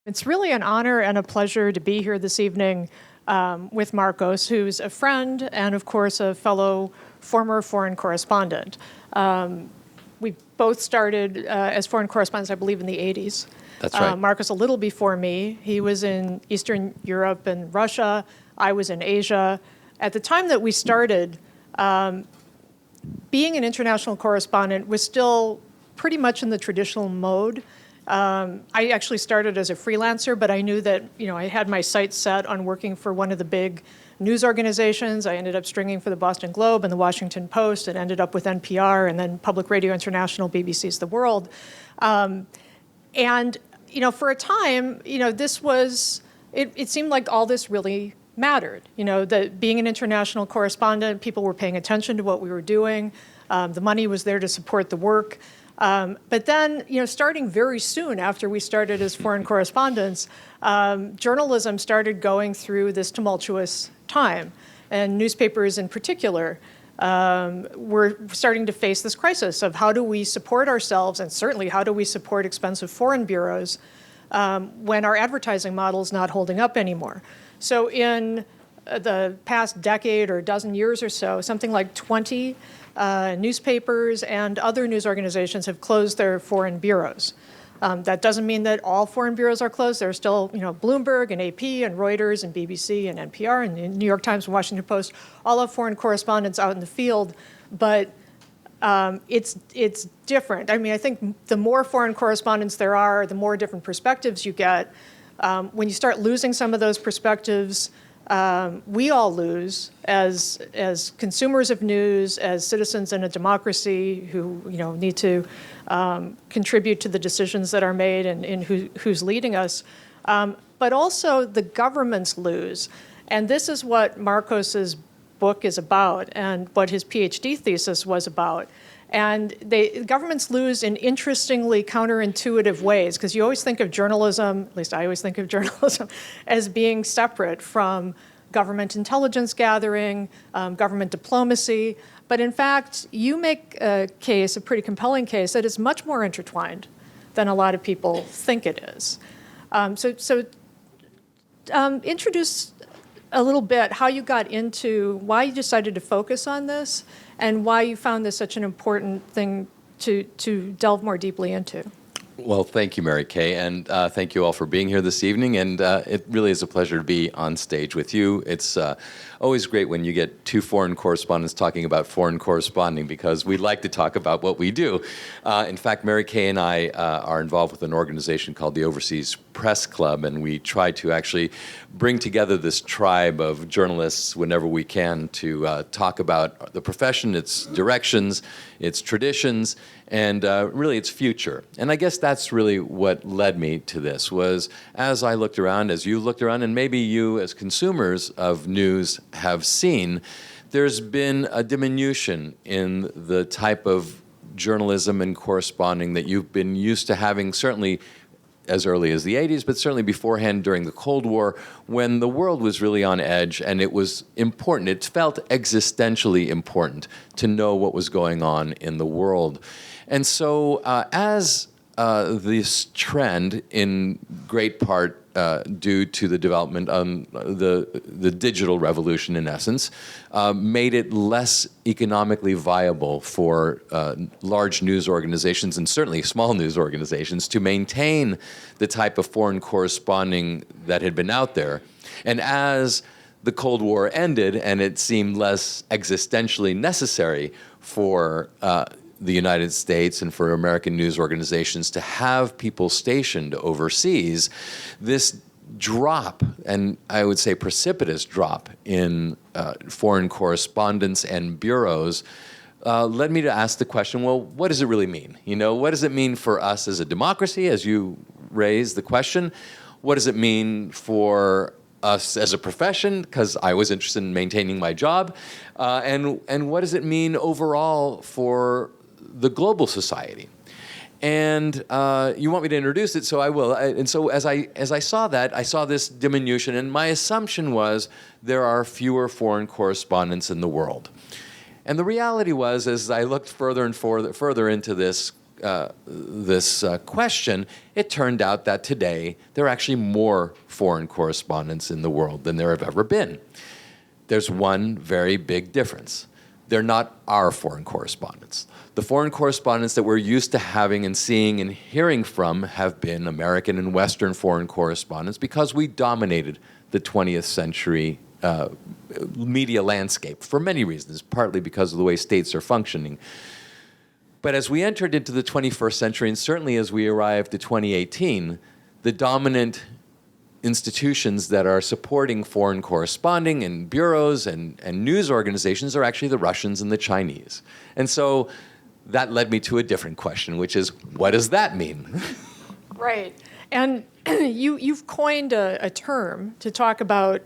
It's really an honor and a pleasure to be here this evening with Markos, who's a friend and, of course, a fellow former foreign correspondent. We both started as foreign correspondents, I believe, in the 80s. That's right. Markos a little before me. He was in Eastern Europe and Russia. I was in Asia. At the time that we started, being an international correspondent was still pretty much in the traditional mode. I actually started as a freelancer, but I knew that I had my sights set on working for one of the big news organizations. I ended up stringing for the Boston Globe and the Washington Post, and ended up with NPR and then Public Radio International, BBC's The World. And for a time, this was it seemed like all this really mattered. That being an international correspondent, people were paying attention to what we were doing. The money was there to support the work. But then, starting very soon after we started as foreign correspondents, journalism started going through this tumultuous time. And newspapers in particular were starting to face this crisis of how do we support ourselves, and certainly how do we support expensive foreign bureaus when our advertising model is not holding up anymore. So in the past decade or dozen years or so, something like 20 newspapers and other news organizations have closed their foreign bureaus. That doesn't mean that all foreign bureaus are closed. There's still, Bloomberg and AP and Reuters and BBC and NPR and the New York Times and Washington Post, all have foreign correspondents out in the field, but it's different. I mean, I think the more foreign correspondents there are, the more different perspectives you get. When you start losing some of those perspectives, we all lose as consumers of news, as citizens in a democracy who need to contribute to the decisions that are made and who's leading us. But also the governments lose, and this is what Markos's book is about, and what his PhD thesis was about. And governments lose in interestingly counterintuitive ways, because you always think of journalism, at least I always think of journalism, as being separate from government intelligence gathering, government diplomacy. But in fact, you make a case, a pretty compelling case, that is much more intertwined than a lot of people think it is. Introduce a little bit how you got into, why you decided to focus on this, and why you found this such an important thing to delve more deeply into. Well, thank you, Mary Kay, and thank you all for being here this evening. And it really is a pleasure to be on stage with you. It's always great when you get two foreign correspondents talking about foreign corresponding, because we like to talk about what we do. In fact, Mary Kay and I are involved with an organization called the Overseas Press Club, and we try to actually bring together this tribe of journalists whenever we can to talk about the profession, its directions, its traditions, and really its future. And I guess that's really what led me to this, was as I looked around, as you looked around, and maybe you as consumers of news have seen, there's been a diminution in the type of journalism and corresponding that you've been used to having, certainly as early as the 80s, but certainly beforehand during the Cold War, when the world was really on edge and it was important. It felt existentially important to know what was going on in the world. And so as this trend, in great part due to the development of the digital revolution, in essence, made it less economically viable for large news organizations, and certainly small news organizations, to maintain the type of foreign corresponding that had been out there. And as the Cold War ended and it seemed less existentially necessary for the United States and for American news organizations to have people stationed overseas, this drop, and I would say precipitous drop, in foreign correspondents and bureaus led me to ask the question, well, what does it really mean? What does it mean for us as a democracy, as you raised the question? What does it mean for us as a profession, because I was interested in maintaining my job? And what does it mean overall for the global society? And you want me to introduce it, so I will. And so as I saw that, I saw this diminution, and my assumption was there are fewer foreign correspondents in the world. And the reality was, as I looked further and further into this this question, it turned out that today there are actually more foreign correspondents in the world than there have ever been. There's one very big difference. They're not our foreign correspondents. The foreign correspondents that we're used to having and seeing and hearing from have been American and Western foreign correspondents because we dominated the 20th century media landscape for many reasons, partly because of the way states are functioning. But as we entered into the 21st century, and certainly as we arrived to 2018, the dominant institutions that are supporting foreign corresponding and bureaus and news organizations are actually the Russians and the Chinese. And so that led me to a different question, which is, what does that mean? Right. And you've coined a term to talk about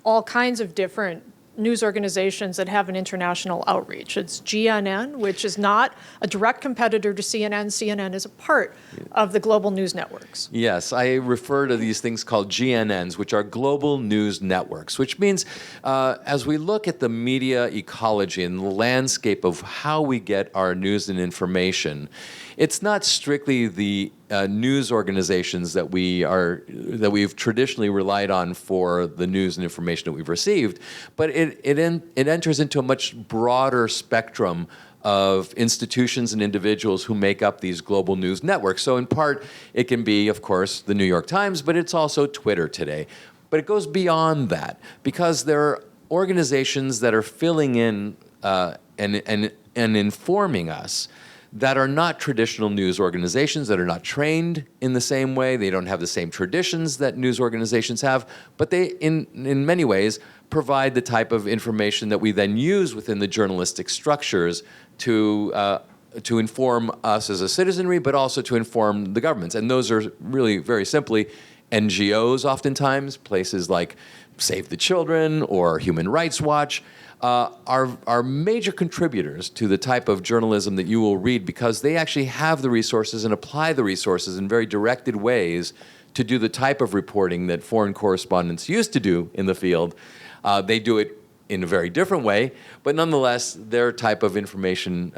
all kinds of different news organizations that have an international outreach. It's GNN, which is not a direct competitor to CNN. CNN is a part of the global news networks. Yes, I refer to these things called GNNs, which are global news networks, which means as we look at the media ecology and the landscape of how we get our news and information, it's not strictly the news organizations that we've traditionally relied on for the news and information that we've received, but it enters into a much broader spectrum of institutions and individuals who make up these global news networks. So in part, it can be, of course, the New York Times, but it's also Twitter today. But it goes beyond that because there are organizations that are filling in and informing us that are not traditional news organizations, that are not trained in the same way. They don't have the same traditions that news organizations have, but they, in many ways, provide the type of information that we then use within the journalistic structures to inform us as a citizenry, but also to inform the governments. And those are really, very simply, NGOs oftentimes, places like Save the Children or Human Rights Watch, are major contributors to the type of journalism that you will read because they actually have the resources and apply the resources in very directed ways to do the type of reporting that foreign correspondents used to do in the field. They do it in a very different way, but nonetheless, their type of information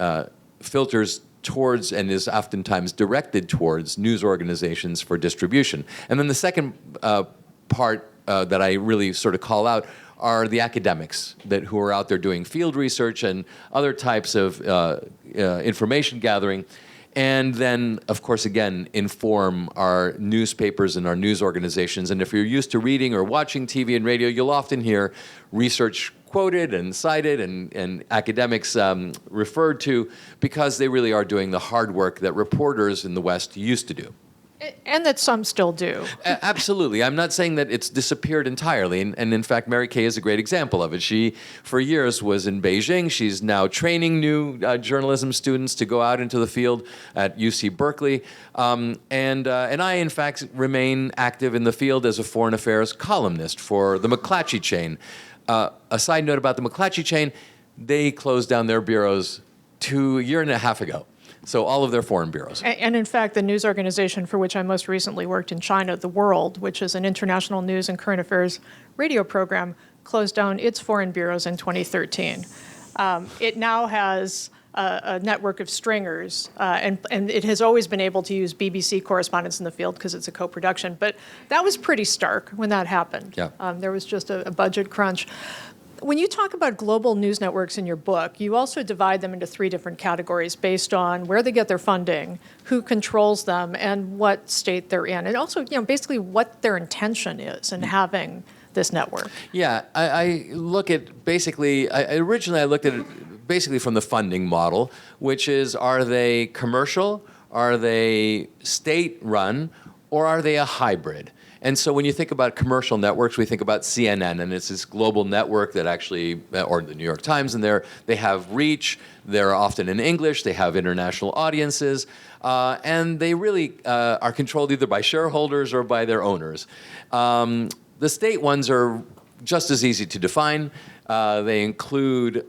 filters towards and is oftentimes directed towards news organizations for distribution. And then the second part that I really sort of call out are the academics who are out there doing field research and other types of information gathering, and then, of course, again, inform our newspapers and our news organizations. And if you're used to reading or watching TV and radio, you'll often hear research quoted and cited and academics referred to because they really are doing the hard work that reporters in the West used to do. And that some still do. Absolutely. I'm not saying that it's disappeared entirely. And in fact, Mary Kay is a great example of it. She, for years, was in Beijing. She's now training new journalism students to go out into the field at UC Berkeley. And I, in fact, remain active in the field as a foreign affairs columnist for the McClatchy chain. A side note about the McClatchy chain, they closed down their bureaus a year and a half ago. So all of their foreign bureaus. And in fact, the news organization for which I most recently worked in China, The World, which is an international news and current affairs radio program, closed down its foreign bureaus in 2013. It now has a network of stringers, and it has always been able to use BBC correspondents in the field because it's a co-production. But that was pretty stark when that happened. Yeah. There was just a budget crunch. When you talk about global news networks in your book, you also divide them into three different categories based on where they get their funding, who controls them, and what state they're in, and also, basically what their intention is in having this network. Yeah, I look at originally I looked at it basically from the funding model, which is, are they commercial, are they state-run, or are they a hybrid? And so when you think about commercial networks, we think about CNN, and it's this global network that actually, or the New York Times, and they have reach, they're often in English, they have international audiences, and they really are controlled either by shareholders or by their owners. The state ones are just as easy to define. They include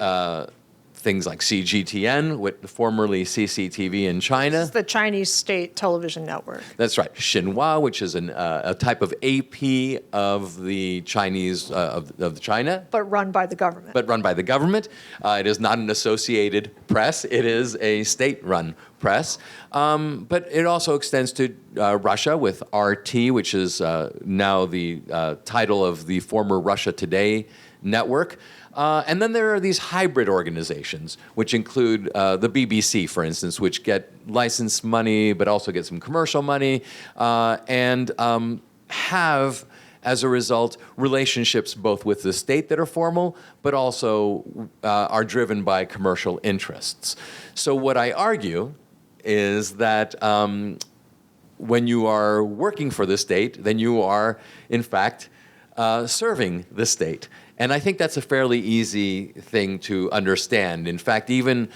things like CGTN, formerly CCTV in China. It's the Chinese state television network. That's right. Xinhua, which is a type of AP of the Chinese, of China. But run by the government. But run by the government. It is not an associated press. It is a state-run press. But it also extends to Russia with RT, which is now the title of the former Russia Today network. And then there are these hybrid organizations, which include the BBC, for instance, which get license money but also get some commercial money and have, as a result, relationships both with the state that are formal but also are driven by commercial interests. So what I argue is that when you are working for the state, then you are, in fact, serving the state. And I think that's a fairly easy thing to understand. In fact, even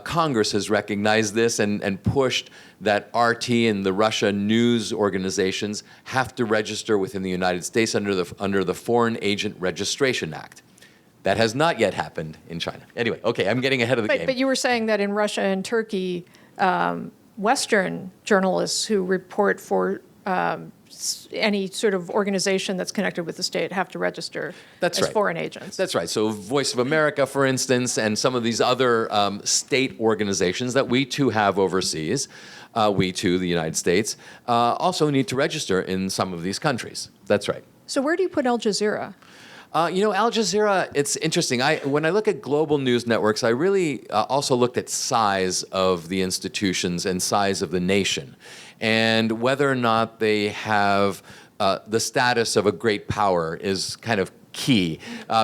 Congress has recognized this and pushed that RT and the Russia news organizations have to register within the United States under the Foreign Agent Registration Act. That has not yet happened in China. Anyway, okay, I'm getting ahead of the game. But you were saying that in Russia and Turkey, Western journalists who report for any sort of organization that's connected with the state have to register as foreign agents. That's right. So Voice of America, for instance, and some of these other state organizations that we too have overseas, we too, the United States, also need to register in some of these countries. That's right. So where do you put Al Jazeera? Al Jazeera, it's interesting. When I look at global news networks, I really also looked at size of the institutions and size of the nation, and whether or not they have the status of a great power is kind of key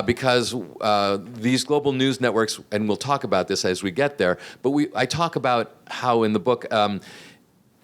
because these global news networks, and we'll talk about this as we get there, but I talk about how in the book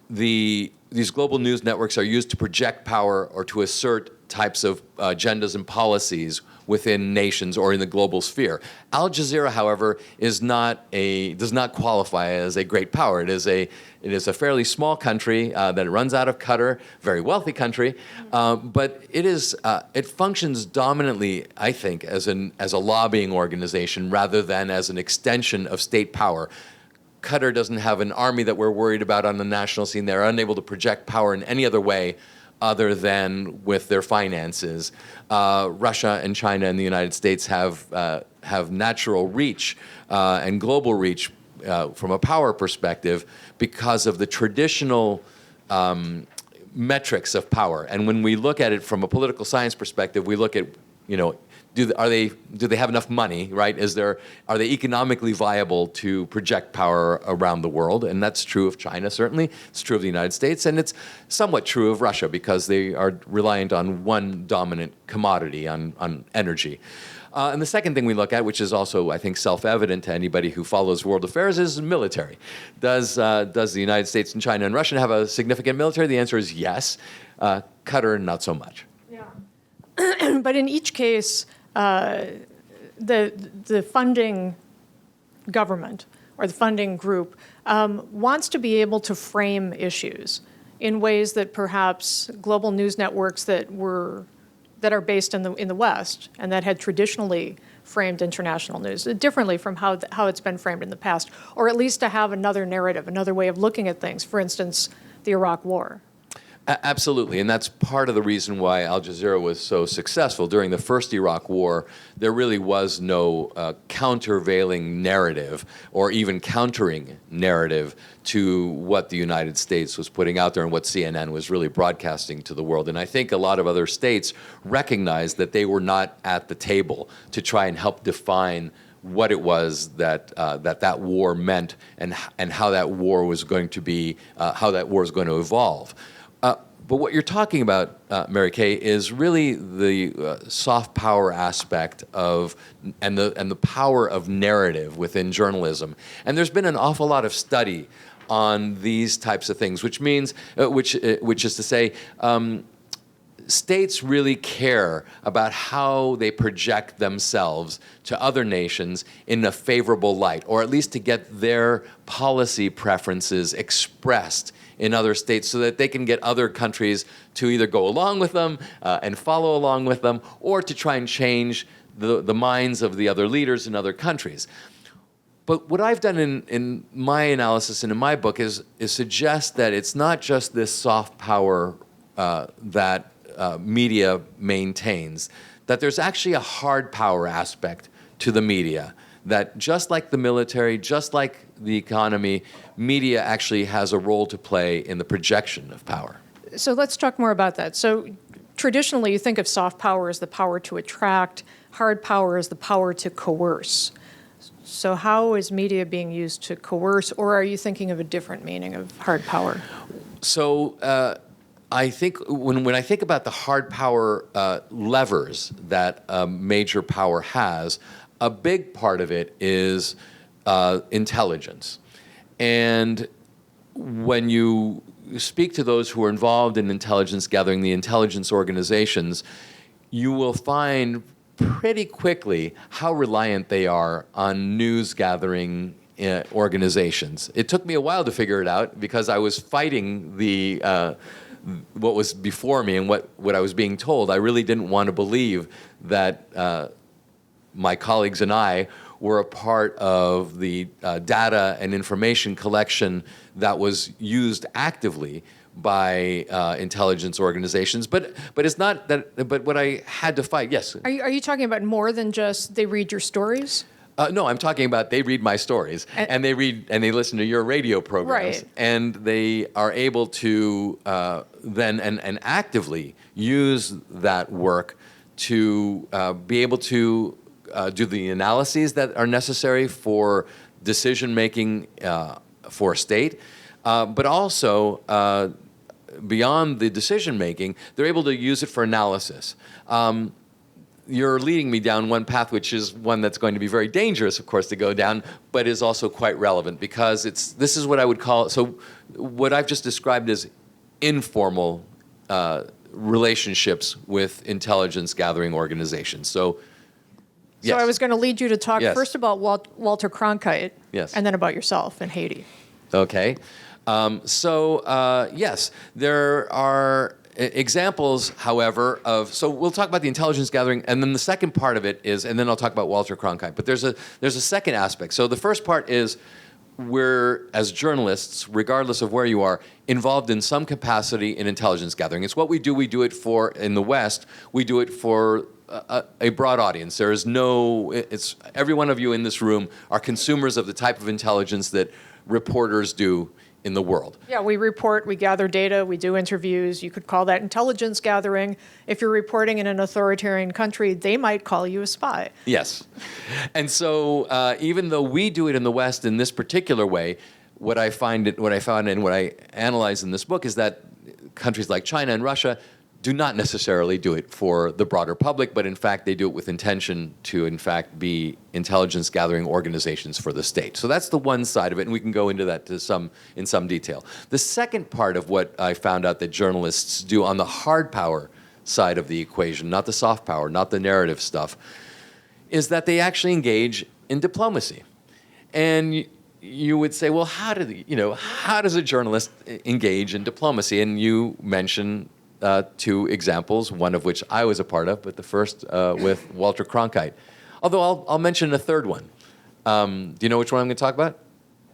these global news networks are used to project power or to assert types of agendas and policies within nations or in the global sphere. Al Jazeera, however, does not qualify as a great power. It is a fairly small country that runs out of Qatar, very wealthy country, but it functions dominantly, I think, as a lobbying organization rather than as an extension of state power. Qatar doesn't have an army that we're worried about on the national scene. They're unable to project power in any other way other than with their finances. Russia and China and the United States have natural reach and global reach from a power perspective because of the traditional metrics of power. And when we look at it from a political science perspective, we look at, do they have enough money, right? Are they economically viable to project power around the world? And that's true of China, certainly. It's true of the United States, and it's somewhat true of Russia because they are reliant on one dominant commodity, on energy. And the second thing we look at, which is also, I think, self-evident to anybody who follows world affairs, is military. Does the United States and China and Russia have a significant military? The answer is yes. Qatar, not so much. Yeah. But in each case, the funding government or the funding group wants to be able to frame issues in ways that perhaps global news networks that are based in the West and that had traditionally framed international news differently from how it's been framed in the past, or at least to have another narrative, another way of looking at things. For instance, the Iraq War. Absolutely, and that's part of the reason why Al Jazeera was so successful. During the first Iraq War, there really was no countervailing narrative or even countering narrative to what the United States was putting out there and what CNN was really broadcasting to the world. And I think a lot of other states recognized that they were not at the table to try and help define what it was that war meant and how that war was going to be, how that war is going to evolve. But what you're talking about, Mary Kay, is really the soft power aspect of and the power of narrative within journalism. And there's been an awful lot of study on these types of things, which means, which is to say, states really care about how they project themselves to other nations in a favorable light, or at least to get their policy preferences expressed in other states so that they can get other countries to either go along with them and follow along with them, or to try and change the minds of the other leaders in other countries. But what I've done in my analysis and in my book is suggest that it's not just this soft power that media maintains, that there's actually a hard power aspect to the media, that just like the military, just like the economy, media actually has a role to play in the projection of power. So let's talk more about that. So traditionally, you think of soft power as the power to attract, hard power as the power to coerce. So how is media being used to coerce, or are you thinking of a different meaning of hard power? So I think when I think about the hard power levers that a major power has, a big part of it is intelligence. And when you speak to those who are involved in intelligence gathering, the intelligence organizations, you will find pretty quickly how reliant they are on news gathering organizations. It took me a while to figure it out because I was fighting what was before me and what I was being told. I really didn't want to believe that my colleagues and I were a part of the data and information collection that was used actively by intelligence organizations. But it's not that. But what I had to fight, yes. Are you talking about more than just they read your stories? No, I'm talking about they read my stories and they listen to your radio programs, right. And they are able to then and actively use that work to be able to do the analyses that are necessary for decision making for a state, but also beyond the decision making, they're able to use it for analysis. You're leading me down one path, which is one that's going to be very dangerous, of course, to go down, but is also quite relevant because this is what I would call, so what I've just described as informal relationships with intelligence gathering organizations. So, yes. So I was going to lead you to talk Yes. first about Walter Cronkite, Yes. and then about yourself in Haiti. Okay. Yes, there are examples, however, so we'll talk about the intelligence gathering, and then the second part of it is, and then I'll talk about Walter Cronkite. But there's a second aspect. So the first part is we're, as journalists, regardless of where you are, involved in some capacity in intelligence gathering. It's what we do. We do it for, in the West, we do it for a broad audience. There is it's every one of you in this room are consumers of the type of intelligence that reporters do in the world. Yeah, we report, we gather data, we do interviews. You could call that intelligence gathering. If you're reporting in an authoritarian country, they might call you a spy. Yes. And so even though we do it in the West in this particular way, what I found and what I analyze in this book is that countries like China and Russia do not necessarily do it for the broader public, but in fact they do it with intention to in fact be intelligence gathering organizations for the state. So that's the one side of it, and we can go into that in some detail. The second part of what I found out that journalists do on the hard power side of the equation, not the soft power, not the narrative stuff, is that they actually engage in diplomacy. And you would say, well, how does a journalist engage in diplomacy? And you mention two examples, one of which I was a part of, but the first with Walter Cronkite. Although I'll mention a third one. Do you know which one I'm going to talk about?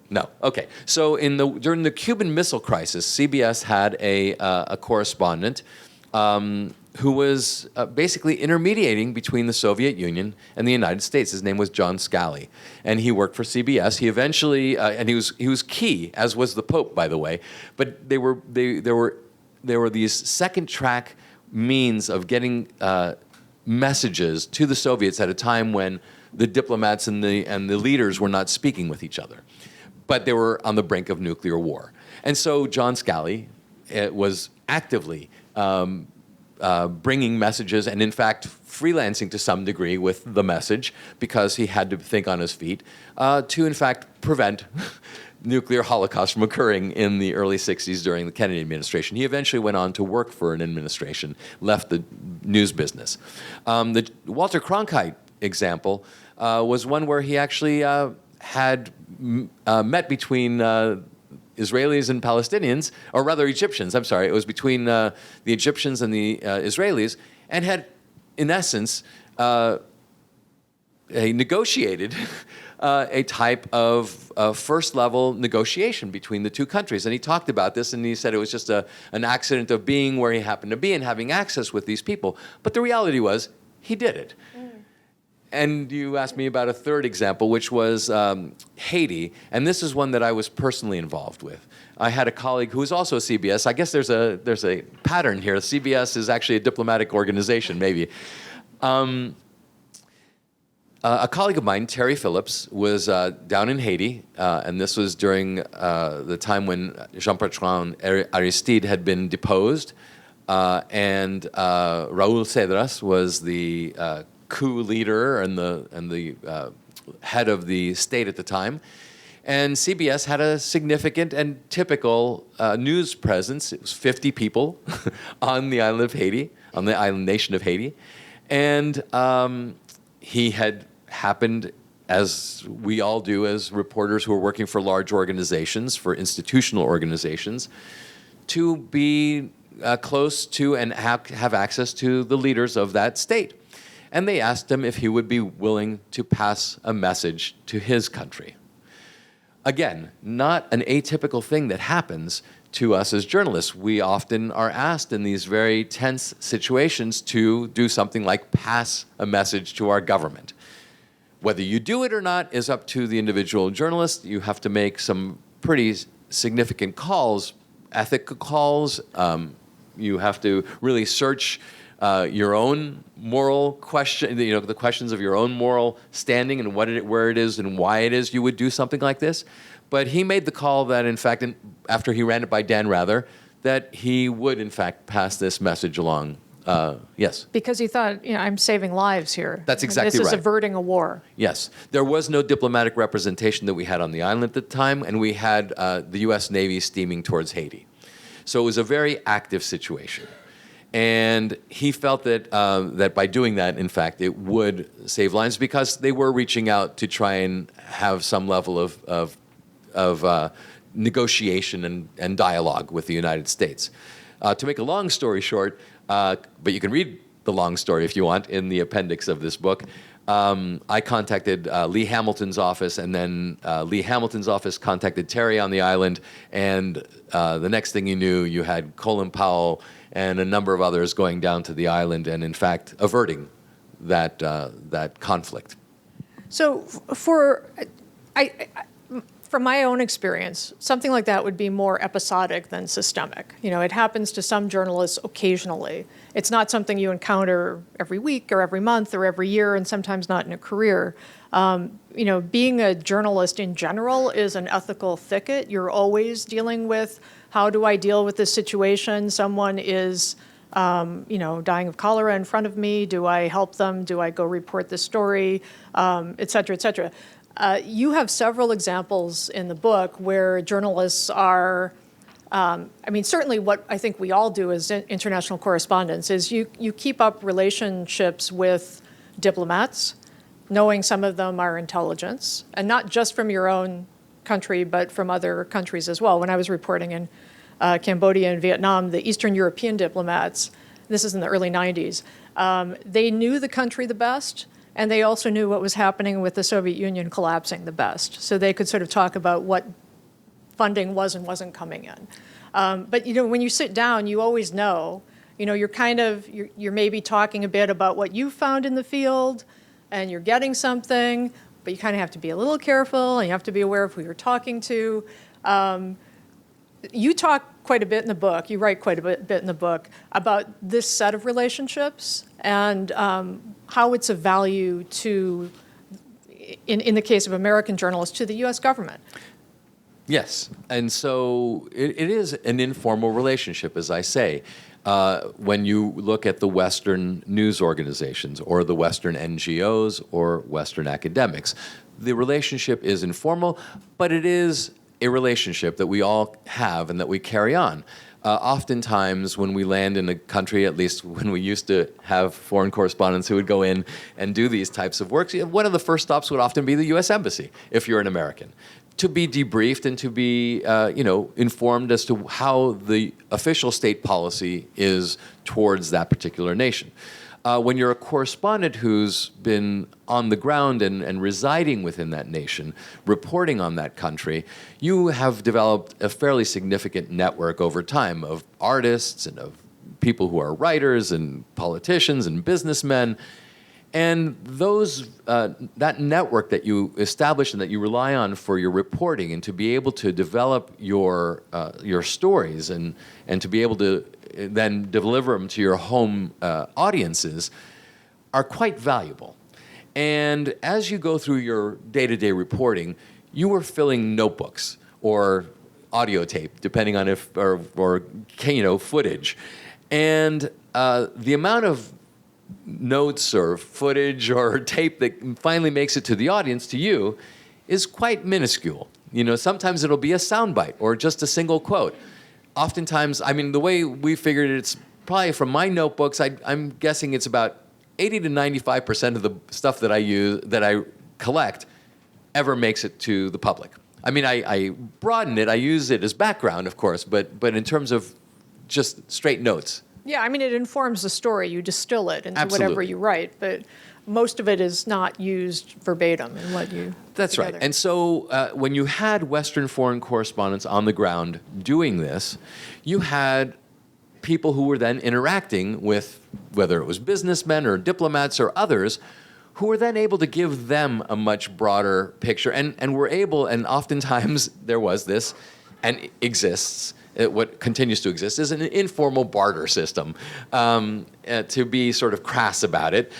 No. Okay. So during the Cuban Missile Crisis, CBS had a correspondent who was basically intermediating between the Soviet Union and the United States. His name was John Scali, and he worked for CBS. He eventually, and he was key, as was the Pope, by the way. But there were these second-track means of getting messages to the Soviets at a time when the diplomats and the leaders were not speaking with each other, but they were on the brink of nuclear war. And so John Scali was actively bringing messages and, in fact, freelancing to some degree with the message because he had to think on his feet to, in fact, prevent nuclear holocaust from occurring in the early 60s during the Kennedy administration. He eventually went on to work for an administration, left the news business. The Walter Cronkite example was one where he actually had met between Israelis and Palestinians, or rather Egyptians, I'm sorry. It was between the Egyptians and the Israelis, and had, in essence, negotiated a type of first-level negotiation between the two countries. And he talked about this, and he said it was just an accident of being where he happened to be and having access with these people. But the reality was, he did it. And you asked me about a third example, which was Haiti. And this is one that I was personally involved with. I had a colleague who was also a CBS. I guess there's a pattern here. CBS is actually a diplomatic organization, maybe. A colleague of mine, Terry Phillips, was down in Haiti, and this was during the time when Jean-Bertrand Aristide had been deposed, and Raúl Cedras was the coup leader and the head of the state at the time. And CBS had a significant and typical news presence. It was 50 people on the island of Haiti, on the island nation of Haiti. And he had happened, as we all do as reporters who are working for large organizations, for institutional organizations, to be close to and have access to the leaders of that state. And they asked him if he would be willing to pass a message to his country. Again, not an atypical thing that happens to us as journalists. We often are asked in these very tense situations to do something like pass a message to our government. Whether you do it or not is up to the individual journalist. You have to make some pretty significant calls, ethical calls. You have to really search your own moral question, the questions of your own moral standing and where it is and why it is you would do something like this. But he made the call that, in fact, after he ran it by Dan Rather, that he would, in fact, pass this message along. Yes. Because he thought, I'm saving lives here. That's exactly right. This is averting a war. Yes. There was no diplomatic representation that we had on the island at the time, and we had the U.S. Navy steaming towards Haiti. So it was a very active situation. And he felt that that by doing that, in fact, it would save lives because they were reaching out to try and have some level of negotiation and dialogue with the United States. To make a long story short, but you can read the long story if you want in the appendix of this book, I contacted Lee Hamilton's office, and then Lee Hamilton's office contacted Terry on the island, and the next thing you knew, you had Colin Powell and a number of others going down to the island and, in fact, averting that conflict. So from my own experience, something like that would be more episodic than systemic. It happens to some journalists occasionally. It's not something you encounter every week or every month or every year, and sometimes not in a career. Being a journalist in general is an ethical thicket. You're always dealing with, how do I deal with this situation? Someone is, dying of cholera in front of me. Do I help them? Do I go report this story? Et cetera, et cetera. You have several examples in the book where journalists are, certainly what I think we all do as international correspondents is you keep up relationships with diplomats, knowing some of them are intelligence, and not just from your own country, but from other countries as well. When I was reporting in Cambodia and Vietnam, the Eastern European diplomats, this is in the early 90s, they knew the country the best, and they also knew what was happening with the Soviet Union collapsing the best. So they could sort of talk about what funding was and wasn't coming in. But when you sit down, you always know, you're maybe talking a bit about what you found in the field, and you're getting something, but you kind of have to be a little careful, and you have to be aware of who you're talking to. You talk quite a bit in the book, you write quite a bit in the book about this set of relationships and how it's of value to, in the case of American journalists, to the U.S. government. Yes, and so it is an informal relationship, as I say. When you look at the Western news organizations or the Western NGOs or Western academics, the relationship is informal, but it is a relationship that we all have and that we carry on. Oftentimes when we land in a country, at least when we used to have foreign correspondents who would go in and do these types of works, one of the first stops would often be the U.S. Embassy, if you're an American, to be debriefed and to be informed as to how the official state policy is towards that particular nation. when you're a correspondent who's been on the ground and residing within that nation, reporting on that country, you have developed a fairly significant network over time of artists and of people who are writers and politicians and businessmen. And that network that you establish and that you rely on for your reporting, and to be able to develop your stories and to be able to then deliver them to your home audiences, are quite valuable. And as you go through your day-to-day reporting, you were filling notebooks or audio tape, depending on if or footage, and the amount of notes or footage or tape that finally makes it to the audience, to you, is quite minuscule. Sometimes it'll be a soundbite or just a single quote. Oftentimes, the way we figured it, it's probably from my notebooks, I'm guessing it's about 80 to 95% of the stuff that I collect ever makes it to the public. I broaden it, I use it as background, of course, but in terms of just straight notes. Yeah, it informs the story. You distill it into Absolutely. whatever you write, but most of it is not used verbatim in what you That's together. right. And so when you had Western foreign correspondents on the ground doing this, you had people who were then interacting with, whether it was businessmen or diplomats or others, who were then able to give them a much broader picture, and were able, and oftentimes there was this, and exists, what continues to exist is an informal barter system. To be sort of crass about it,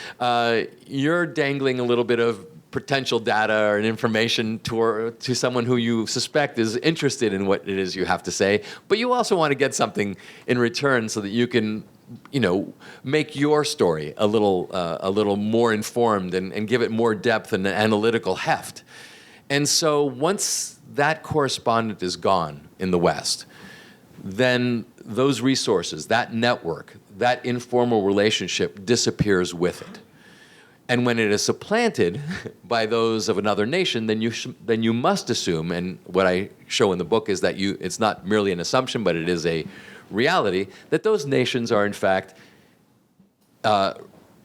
you're dangling a little bit of potential data or information to someone who you suspect is interested in what it is you have to say, but you also want to get something in return so that you can, make your story a little more informed and give it more depth and analytical heft. And so once that correspondent is gone in the West, then those resources, that network, that informal relationship disappears with it. And when it is supplanted by those of another nation, then you must assume, and what I show in the book is that it's not merely an assumption, but it is a reality, that those nations are in fact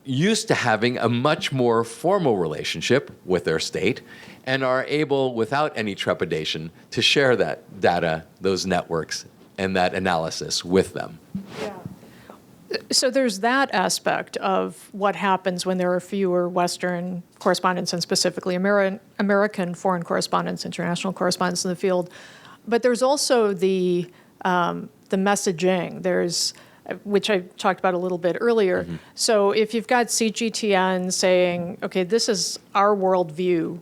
used to having a much more formal relationship with their state, and are able, without any trepidation, to share that data, those networks, and that analysis with them. Yeah. So there's that aspect of what happens when there are fewer Western correspondents, and specifically American foreign correspondents, international correspondents in the field. But there's also the messaging. Which I talked about a little bit earlier. Mm-hmm. So if you've got CGTN saying, okay, this is our worldview,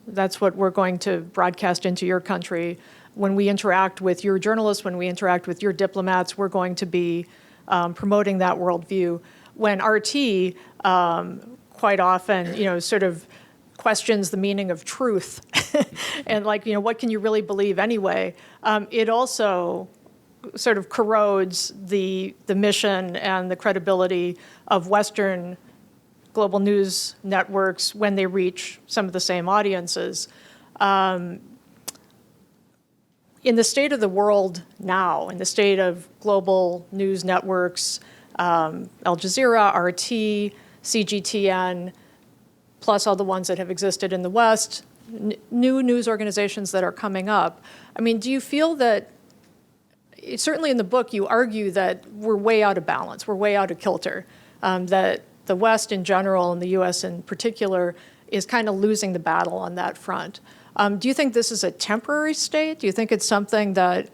that's what we're going to broadcast into your country. When we interact with your journalists, when we interact with your diplomats, we're going to be promoting that worldview. When RT quite often, sort of questions the meaning of truth and what can you really believe anyway, it also sort of corrodes the mission and the credibility of Western global news networks when they reach some of the same audiences. In the state of the world now, in the state of global news networks, Al Jazeera, RT, CGTN, plus all the ones that have existed in the West, new news organizations that are coming up, do you feel that, certainly in the book, you argue that we're way out of balance, we're way out of kilter, that the West in general and the U.S. in particular is kind of losing the battle on that front. Do you think this is a temporary state? Do you think it's something that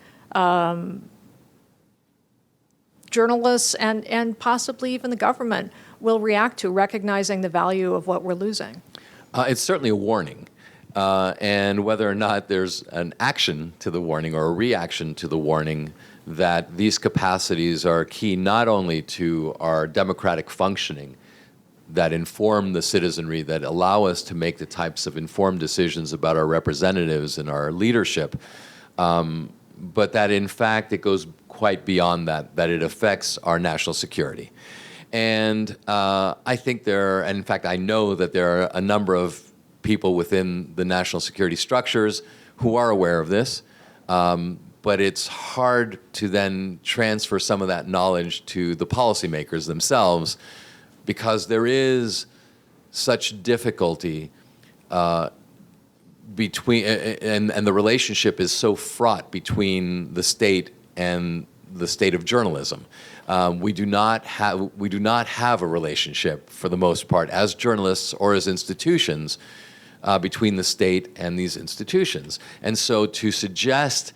journalists and possibly even the government will react to, recognizing the value of what we're losing? It's certainly a warning. And whether or not there's an action to the warning or a reaction to the warning, that these capacities are key not only to our democratic functioning, that inform the citizenry, that allow us to make the types of informed decisions about our representatives and our leadership, but that in fact it goes quite beyond that it affects our national security. And I think and in fact I know that there are a number of people within the national security structures who are aware of this, but it's hard to then transfer some of that knowledge to the policymakers themselves, because there is such difficulty between, and the relationship is so fraught between the state and the state of journalism. We do not have a relationship, for the most part, as journalists or as institutions, between the state and these institutions. And so to suggest,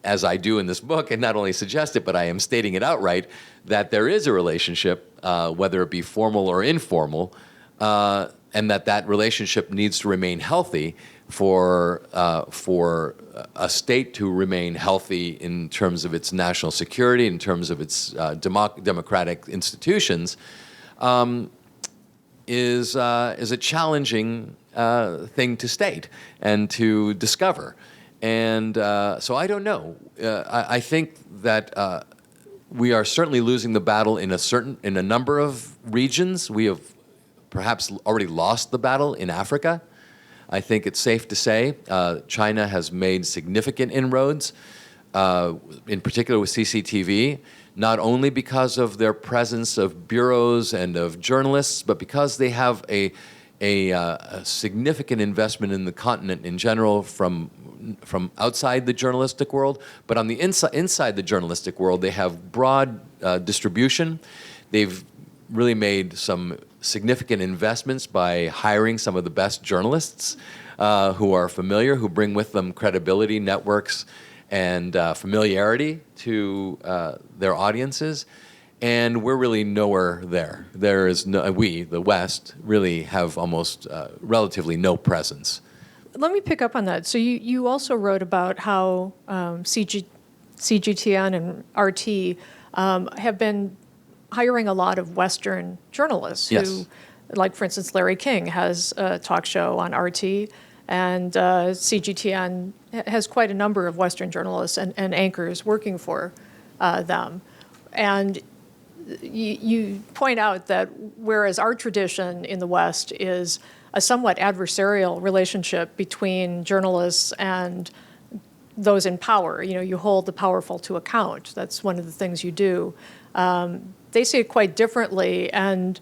as I do in this book, and not only suggest it, but I am stating it outright, that there is a relationship, whether it be formal or informal, and that relationship needs to remain healthy for a state to remain healthy in terms of its national security, in terms of its democratic institutions, is a challenging thing to state and to discover. And so I don't know. I think that we are certainly losing the battle in a number of regions. We have perhaps already lost the battle in Africa. I think it's safe to say China has made significant inroads, in particular with CCTV, not only because of their presence of bureaus and of journalists, but because they have a significant investment in the continent in general from outside the journalistic world. But on the inside the journalistic world, they have broad distribution. They've really made some significant investments by hiring some of the best journalists who are familiar, who bring with them credibility, networks, and familiarity to their audiences. And we're really nowhere there. There is we, the West, really have almost relatively no presence. Let me pick up on that. So you also wrote about how CGTN and RT have been hiring a lot of Western journalists who, like, for instance, Larry King has a talk show on RT, and CGTN has quite a number of Western journalists and anchors working for them. And you point out that whereas our tradition in the West is a somewhat adversarial relationship between journalists and those in power, you hold the powerful to account. That's one of the things you do. They see it quite differently, and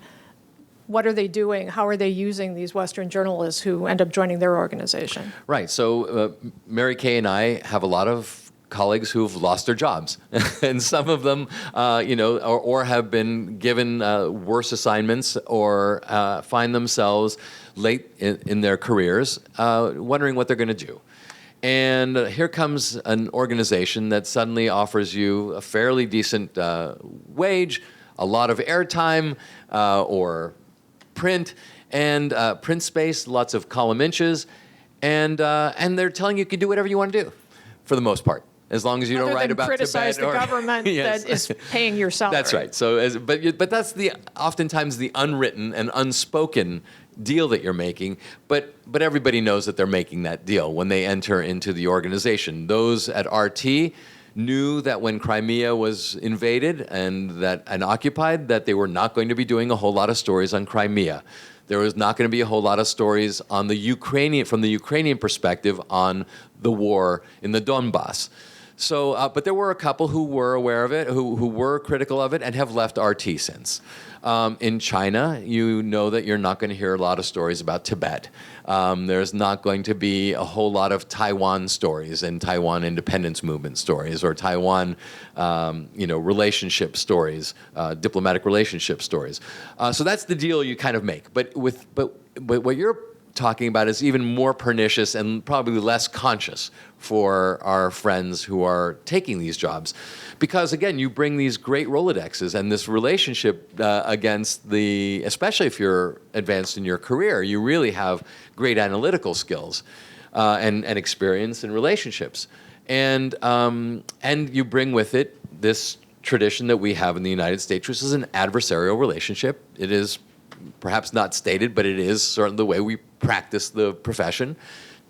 what are they doing? How are they using these Western journalists who end up joining their organization? Right. So Mary Kay and I have a lot of colleagues who've lost their jobs, and some of them, or have been given worse assignments, or find themselves late in their careers, wondering what they're going to do. And here comes an organization that suddenly offers you a fairly decent wage, a lot of airtime, or print space, lots of column inches, and they're telling you can do whatever you want to do, for the most part, as long as you don't write about Tibet criticize the government Yes. that is paying your salary. That's right. So, but that's oftentimes the unwritten and unspoken deal that you're making, but everybody knows that they're making that deal when they enter into the organization. Those at RT knew that when Crimea was invaded and occupied, that they were not going to be doing a whole lot of stories on Crimea. There was not going to be a whole lot of stories on from the Ukrainian perspective on the war in the Donbass. So, but there were a couple who were aware of it, who were critical of it, and have left RT since. In China, you know that you're not going to hear a lot of stories about Tibet. There's not going to be a whole lot of Taiwan stories and Taiwan independence movement stories, or Taiwan, relationship stories, diplomatic relationship stories. So that's the deal you kind of make. But what you're talking about is even more pernicious and probably less conscious for our friends who are taking these jobs. Because, again, you bring these great Rolodexes and this relationship especially if you're advanced in your career, you really have great analytical skills and experience in relationships. And you bring with it this tradition that we have in the United States, which is an adversarial relationship. It is perhaps not stated, but it is certainly the way we practice the profession,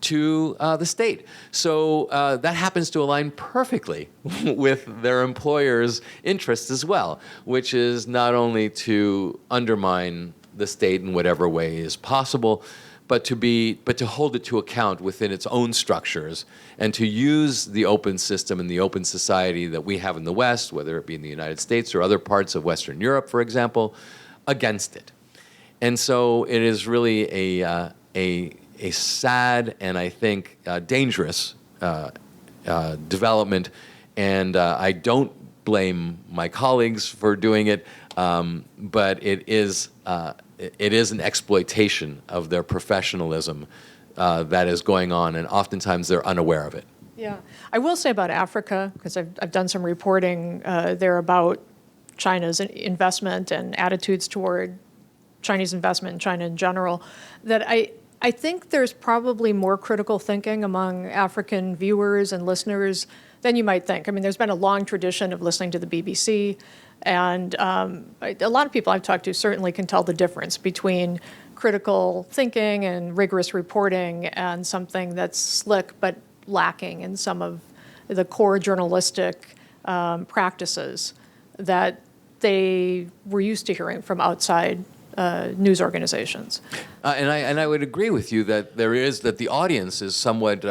to the state. So that happens to align perfectly with their employer's interests as well, which is not only to undermine the state in whatever way is possible, but to hold it to account within its own structures, and to use the open system and the open society that we have in the West, whether it be in the United States or other parts of Western Europe, for example, against it. And so it is really a sad and I think dangerous development. And I don't blame my colleagues for doing it, but it is an exploitation of their professionalism that is going on, and oftentimes they're unaware of it. Yeah, I will say about Africa, because I've done some reporting there about China's investment and attitudes toward Chinese investment in China in general, that I think there's probably more critical thinking among African viewers and listeners than you might think. I mean, there's been a long tradition of listening to the BBC, and a lot of people I've talked to certainly can tell the difference between critical thinking and rigorous reporting and something that's slick but lacking in some of the core journalistic practices that they were used to hearing from outside news organizations. And I would agree with you that the audience is somewhat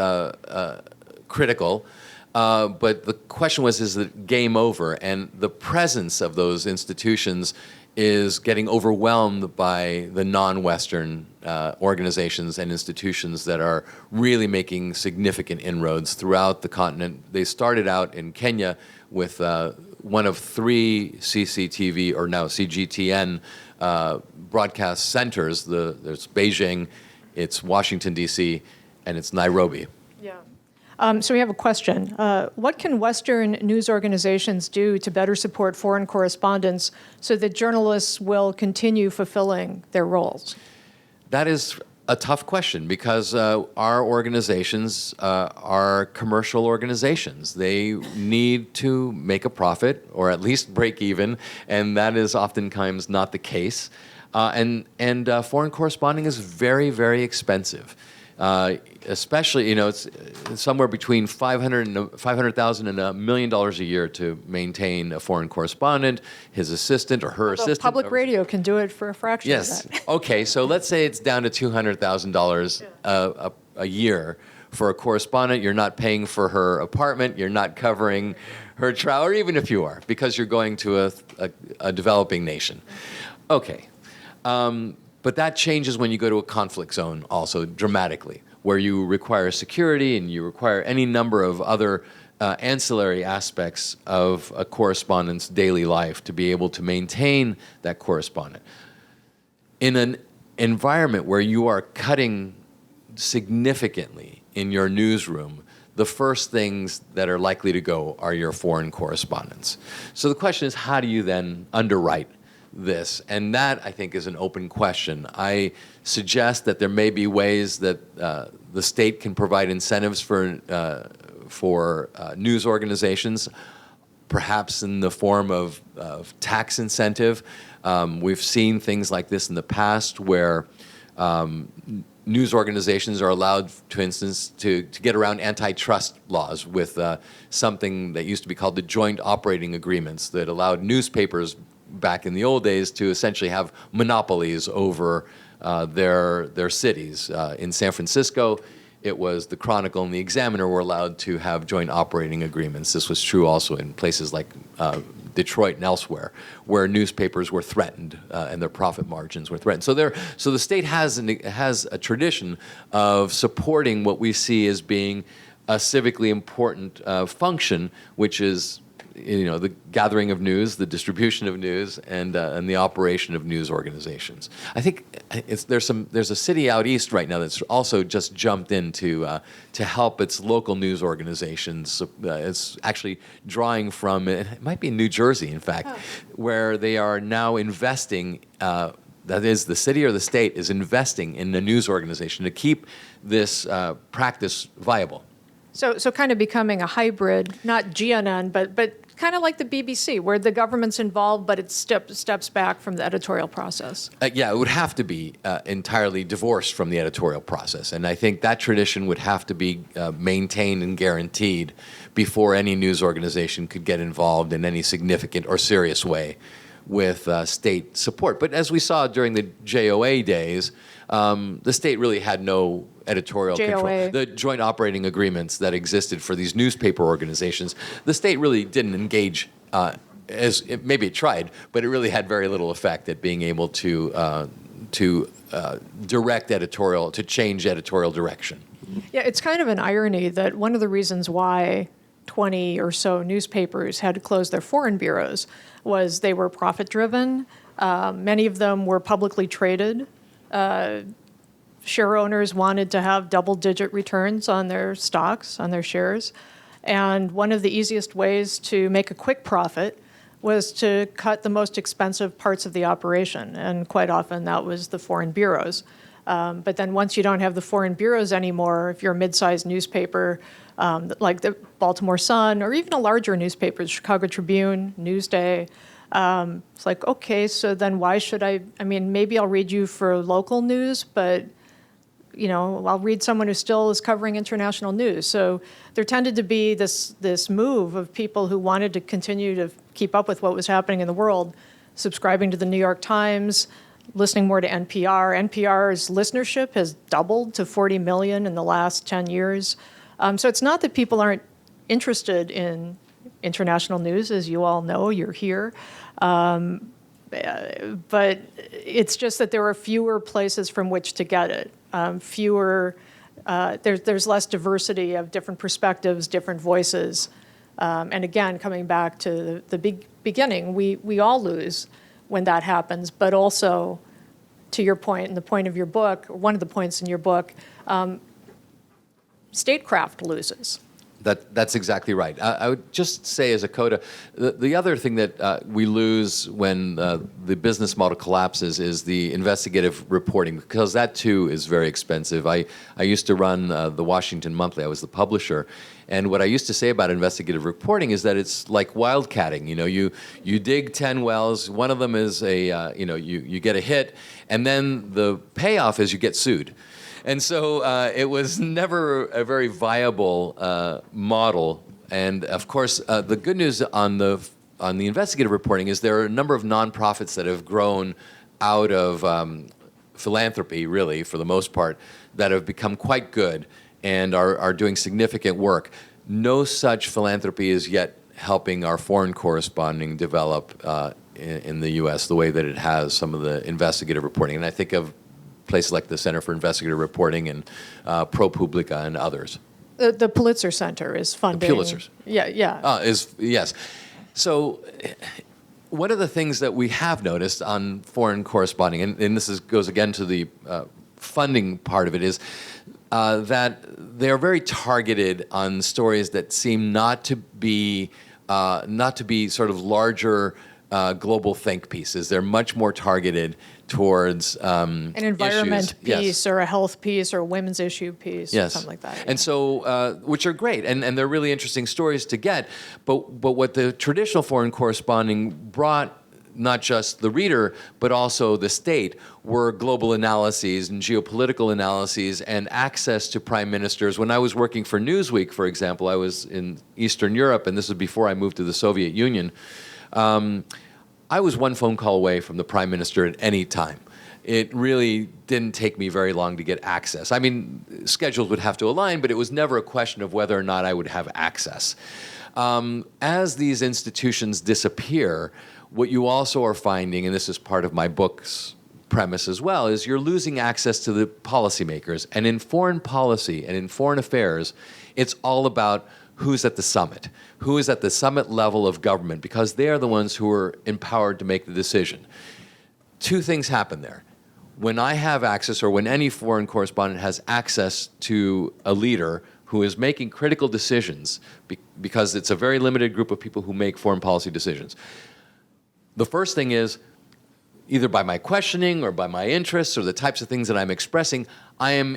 critical, but the question was, is it game over? And the presence of those institutions is getting overwhelmed by the non-Western organizations and institutions that are really making significant inroads throughout the continent. They started out in Kenya with one of 3 CCTV, or now CGTN, broadcast centers. There's Beijing, it's Washington, D.C., and it's Nairobi. Yeah. So we have a question. What can Western news organizations do to better support foreign correspondents so that journalists will continue fulfilling their roles? That is a tough question because our organizations are commercial organizations. They need to make a profit or at least break even, and that is oftentimes not the case. And foreign corresponding is very, very expensive. Especially, it's somewhere between $500,000 and $1 million a year to maintain a foreign correspondent, his assistant or her assistant. Public radio can do it for a fraction of that. Yes. Okay, so let's say it's down to $200,000 a year for a correspondent. You're not paying for her apartment. You're not covering her travel, or even if you are, because you're going to a developing nation. Okay. But that changes when you go to a conflict zone also dramatically, where you require security and you require any number of other ancillary aspects of a correspondent's daily life to be able to maintain that correspondent. In an environment where you are cutting significantly in your newsroom, the first things that are likely to go are your foreign correspondents. So the question is, how do you then underwrite this? And that, I think, is an open question. I suggest that there may be ways that the state can provide incentives for news organizations, perhaps in the form of tax incentive. We've seen things like this in the past where news organizations are allowed, for instance, to get around antitrust laws with something that used to be called the joint operating agreements that allowed newspapers back in the old days to essentially have monopolies over their cities. In San Francisco, it was the Chronicle and the Examiner were allowed to have joint operating agreements. This was true also in places like Detroit and elsewhere, where newspapers were threatened and their profit margins were threatened. So the state has a tradition of supporting what we see as being a civically important function, which is the gathering of news, the distribution of news, and the operation of news organizations. I think there's a city out east right now that's also just jumped in to help its local news organizations. It's actually drawing from, it might be in New Jersey, in fact, where they are now investing. That is, the city or the state is investing in a news organization to keep this practice viable. So kind of becoming a hybrid, not GNN, but kind of like the BBC, where the government's involved, but it steps back from the editorial process. Yeah, it would have to be entirely divorced from the editorial process. And I think that tradition would have to be maintained and guaranteed before any news organization could get involved in any significant or serious way with state support. But as we saw during the JOA days, the state really had no editorial control. The joint operating agreements that existed for these newspaper organizations, the state really didn't engage maybe it tried, but it really had very little effect at being able to direct editorial, to change editorial direction. Yeah, it's kind of an irony that one of the reasons why 20 or so newspapers had to close their foreign bureaus was they were profit-driven. Many of them were publicly traded. Share owners wanted to have double-digit returns on their stocks, on their shares. And one of the easiest ways to make a quick profit was to cut the most expensive parts of the operation. And quite often that was the foreign bureaus. But then once you don't have the foreign bureaus anymore, if you're a mid-sized newspaper like the Baltimore Sun, or even a larger newspaper, the Chicago Tribune, Newsday, it's like, okay, so then why should I mean, maybe I'll read you for local news, but I'll read someone who still is covering international news. So there tended to be this move of people who wanted to continue to keep up with what was happening in the world, subscribing to the New York Times, listening more to NPR. NPR's listenership has doubled to 40 million in the last 10 years. So it's not that people aren't interested in international news, as you all know, you're here. But it's just that there are fewer places from which to get it. There's less diversity of different perspectives, different voices. And again, coming back to the beginning, we all lose when that happens, but also, to your point, and the point of your book, or one of the points in your book, statecraft loses. That's exactly right. I would just say as a coda, the other thing that we lose when the business model collapses is the investigative reporting, because that too is very expensive. I used to run the Washington Monthly. I was the publisher. And what I used to say about investigative reporting is that it's like wildcatting. You dig 10 wells, one of them is you get a hit, and then the payoff is you get sued. And so it was never a very viable model. And of course, the good news on the investigative reporting is there are a number of nonprofits that have grown out of philanthropy, really, for the most part, that have become quite good and are doing significant work. No such philanthropy is yet helping our foreign corresponding develop in the U.S. the way that it has some of the investigative reporting. And I think of places like the Center for Investigative Reporting and ProPublica and others. The Pulitzer Center is funding. The Pulitzers. Yeah. Yes. So one of the things that we have noticed on foreign corresponding, and this goes again to the funding part of it, is that they're very targeted on stories that seem not to be sort of larger global think pieces. They're much more targeted towards an environment issues. piece, Yes. or a health piece, or a women's issue piece, or something like that. And so, which are great, and they're really interesting stories to get. But what the traditional foreign corresponding brought, not just the reader, but also the state, were global analyses and geopolitical analyses and access to prime ministers. When I was working for Newsweek, for example, I was in Eastern Europe, and this was before I moved to the Soviet Union. I was one phone call away from the prime minister at any time. It really didn't take me very long to get access. I mean, schedules would have to align, but it was never a question of whether or not I would have access. As these institutions disappear, what you also are finding, and this is part of my book's premise as well, is you're losing access to the policymakers. And in foreign policy and in foreign affairs, it's all about who's at the summit, who is at the summit level of government, because they're the ones who are empowered to make the decision. Two things happen there. When I have access, or when any foreign correspondent has access to a leader who is making critical decisions, because it's a very limited group of people who make foreign policy decisions, the first thing is, either by my questioning or by my interests or the types of things that I'm expressing, I am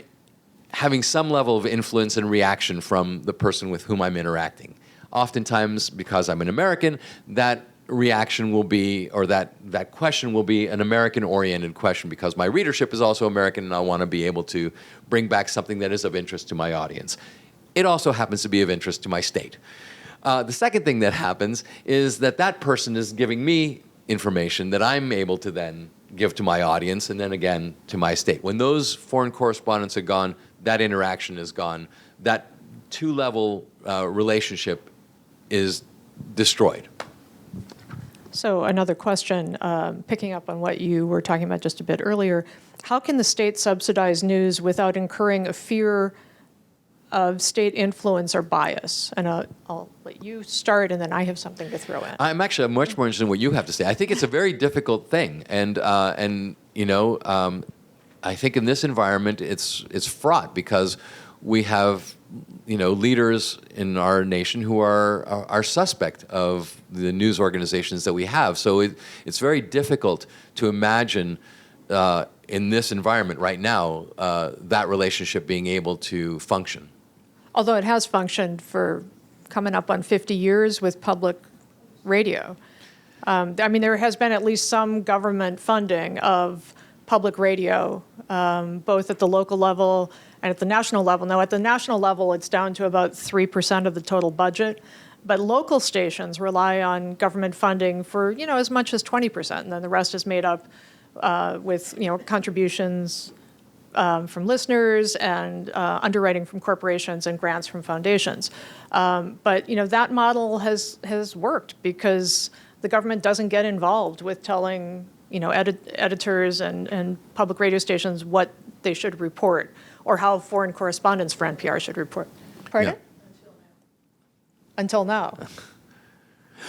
having some level of influence and reaction from the person with whom I'm interacting. Oftentimes, because I'm an American, that reaction will be, or that question will be an American-oriented question, because my readership is also American and I want to be able to bring back something that is of interest to my audience. It also happens to be of interest to my state. The second thing that happens is that person is giving me information that I'm able to then give to my audience and then again to my state. When those foreign correspondents are gone, that interaction is gone. That two-level relationship is destroyed. So another question, picking up on what you were talking about just a bit earlier, how can the state subsidize news without incurring a fear of state influence or bias? And I'll let you start, and then I have something to throw in. I'm actually much more interested in what you have to say. I think it's a very difficult thing, and I think in this environment it's fraught because we have leaders in our nation who are suspect of the news organizations that we have. So it's very difficult to imagine in this environment right now that relationship being able to function. Although it has functioned for coming up on 50 years with public radio. There has been at least some government funding of public radio, both at the local level and at the national level. Now, at the national level, it's down to about 3% of the total budget, but local stations rely on government funding for, as much as 20%, and then the rest is made up with, contributions from listeners and underwriting from corporations and grants from foundations. But that model has worked because the government doesn't get involved with telling editors and public radio stations what they should report or how foreign correspondents for NPR should report. Pardon? Yeah. Until now.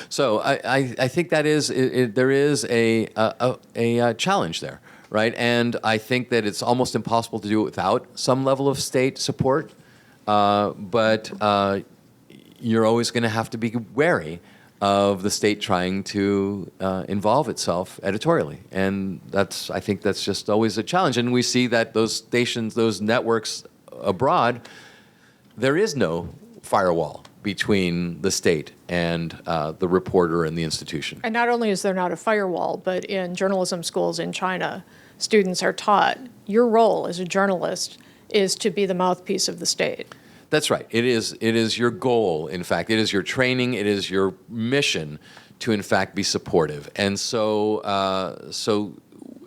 So I think that there is a challenge there, right? And I think that it's almost impossible to do it without some level of state support. But you're always going to have to be wary of the state trying to involve itself editorially. And I think that's just always a challenge. And we see that those stations, those networks abroad, there is no firewall between the state and the reporter and the institution. And not only is there not a firewall, but in journalism schools in China, students are taught your role as a journalist is to be the mouthpiece of the state. That's right. It is your goal, in fact. It is your training. It is your mission to, in fact, be supportive. And so